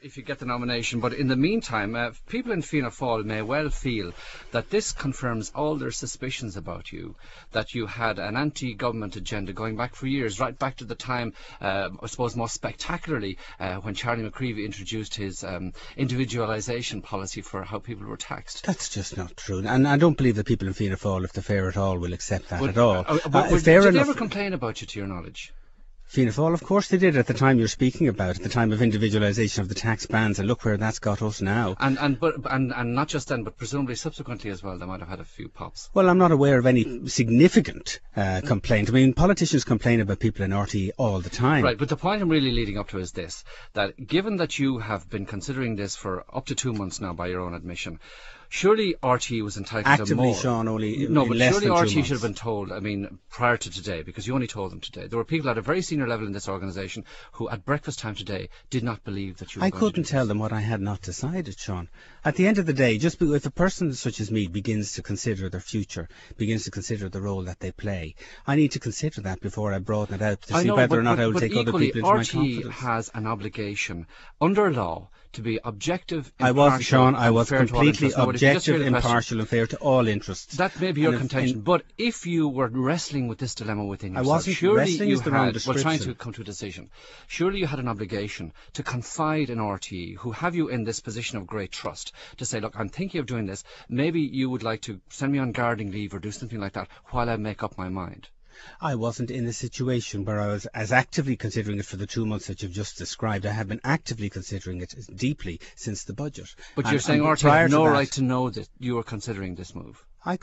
if you get the nomination. But in the meantime, people in Fianna Fáil may well feel that this confirms all their suspicions about you, that you had an anti-government agenda going back for years, right back to the time, I suppose most spectacularly, when Charlie McCreevy introduced his individualisation policy for how people were taxed. That's just not true. And I don't believe that people in Fianna Fáil, if they're fair at all, will accept that at all. Did they ever complain about you, to your knowledge? Fianna Fáil, of course they did, at the time you're speaking about, at the time of individualisation of the tax bands, and look where that's got us now. And not just then, but presumably subsequently as well, they might have had a few pops. Well, I'm not aware of any significant complaint. I mean, politicians complain about people in RTE all the time. Right, but the point I'm really leading up to is this, that given that you have been considering this for up to 2 months now by your own admission, surely RTE was entitled to more. Actively, Sean, only no, in but less surely than 2 RTE months. should have been told, I mean, prior to today, because you only told them today. There were people at a very senior level in this organisation who, at breakfast time today, did not believe that you were I going to couldn't do tell this. them what I had not decided, Sean. At the end of the day, if a person such as me begins to consider their future, begins to consider the role that they play, I need to consider that before I broaden it out to see whether or not I will take other people into my confidence. RTE has an obligation, under law, to be objective, I was completely objective, impartial and fair to all interests. That may be your contention, but if you were wrestling with this dilemma within yourself, I wasn't surely wrestling you is the wrong were description. trying to come to a decision. Surely you had an obligation to confide in RTE, who have you in this position of great trust, to say, look, I'm thinking of doing this. Maybe you would like to send me on gardening leave or do something like that while I make up my mind. I wasn't in a situation where I was as actively considering it for the 2 months that you've just described. I have been actively considering it deeply since the budget. But you're saying RTE had no right to know that you were considering this move. I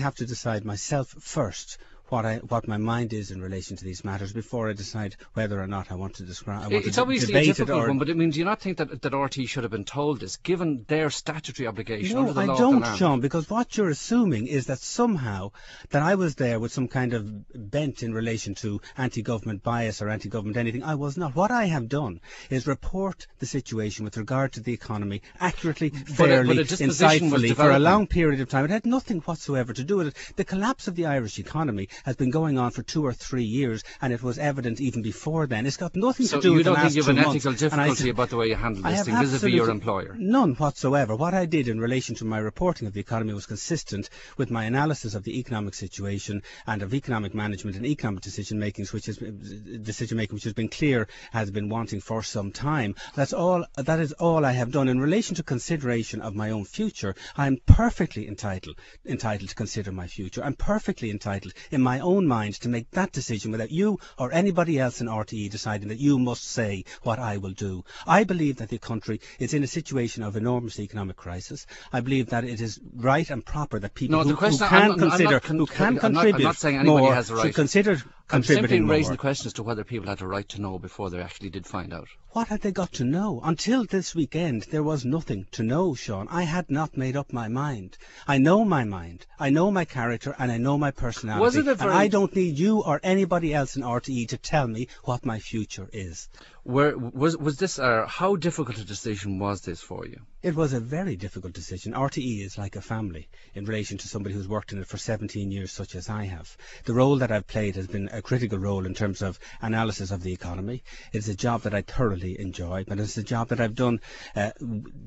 have to decide myself first what my mind is in relation to these matters before I decide whether or not I want to describe. It's obviously a difficult one, but I mean, do you not think that RTE should have been told this, given their statutory obligation under the law of the land? No, I don't, Sean, because what you're assuming is that somehow that I was there with some kind of bent in relation to anti-government bias or anti-government anything. I was not. What I have done is report the situation with regard to the economy accurately, fairly, insightfully for a long period of time. It had nothing whatsoever to do with it. The collapse of the Irish economy has been going on for 2 or 3 years, and it was evident even before then. It's got nothing to do with the last 2 months. So you don't think you have an ethical difficulty about the way you handle this thing vis-a-vis your employer? None whatsoever. What I did in relation to my reporting of the economy was consistent with my analysis of the economic situation and of economic management and economic decision-making, which has been clear has been wanting for some time. That is all I have done. In relation to consideration of my own future, I am perfectly entitled to consider my future. I'm perfectly entitled in my own mind to make that decision without you or anybody else in RTE deciding that you must say what I will do. I believe that the country is in a situation of enormous economic crisis. I believe that it is right and proper that people who can contribute more should consider I'm simply raising more. the question as to whether people had a right to know before they actually did find out. What had they got to know? Until this weekend, there was nothing to know, Sean. I had not made up my mind. I know my mind. I know my character, and I know my personality. And I don't need you or anybody else in RTE to tell me what my future is. Was this how difficult a decision was this for you? It was a very difficult decision. RTE is like a family in relation to somebody who's worked in it for 17 years, such as I have. The role that I've played has been a critical role in terms of analysis of the economy. It's a job that I thoroughly enjoy, but it's a job that I've done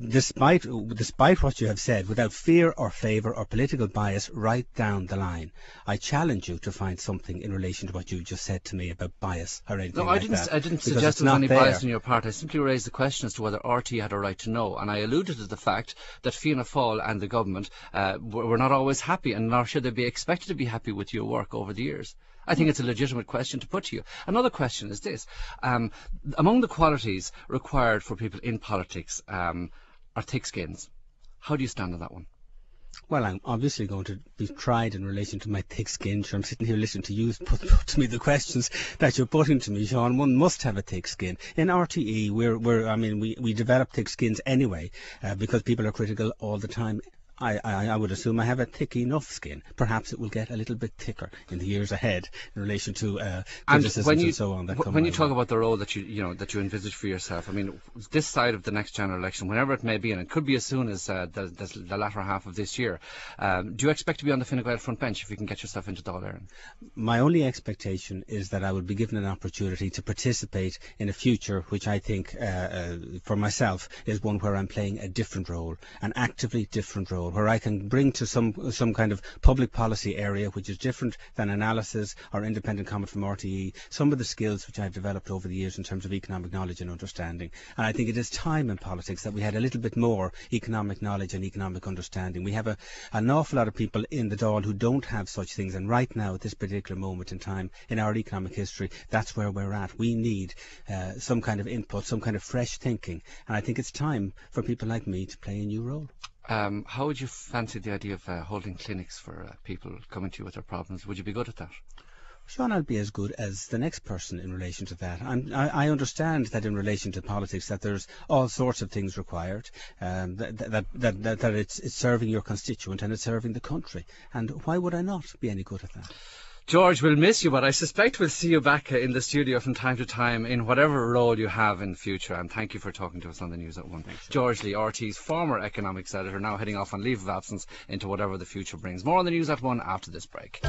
despite what you have said, without fear or favour or political bias right down the line. I challenge you to find something in relation to what you just said to me about bias or anything like that. I didn't suggest there was any bias on your part. I simply raised the question as to whether RTE had a right to know, and I alluded to the fact that Fianna Fáil and the government were not always happy, and nor should they be expected to be happy with your work over the years. I think it's a legitimate question to put to you. Another question is this. Among the qualities required for people in politics are thick skins. How do you stand on that one? Well, I'm obviously going to be tried in relation to my thick skin. Sure, I'm sitting here listening to you put to me the questions that you're putting to me, Sean. One must have a thick skin. In RTE, we develop thick skins anyway because people are critical all the time I would assume I have a thick enough skin. Perhaps it will get a little bit thicker in the years ahead in relation to criticisms and so on. When you talk about the role that you envisage for yourself, I mean, this side of the next general election, whenever it may be, and it could be as soon as the latter half of this year, do you expect to be on the Fine Gael front bench if you can get yourself into Dáil Éireann? My only expectation is that I will be given an opportunity to participate in a future which I think, for myself, is one where I'm playing a different role, an actively different role, where I can bring to some kind of public policy area which is different than analysis or independent comment from RTE, some of the skills which I've developed over the years in terms of economic knowledge and understanding. And I think it is time in politics that we had a little bit more economic knowledge and economic understanding. We have an awful lot of people in the Dáil who don't have such things, and right now at this particular moment in time in our economic history, that's where we're at. We need some kind of input, some kind of fresh thinking, and I think it's time for people like me to play a new role. How would you fancy the idea of holding clinics for people coming to you with their problems? Would you be good at that? Sean, I'll be as good as the next person in relation to that. I understand that in relation to politics that there's all sorts of things required, that it's serving your constituent and it's serving the country. And why would I not be any good at that? George, we'll miss you, but I suspect we'll see you back in the studio from time to time in whatever role you have in the future. And thank you for talking to us on the News at 1. Thanks, George Lee, RT's former economics editor, now heading off on leave of absence into whatever the future brings. More on the News at 1 after this break.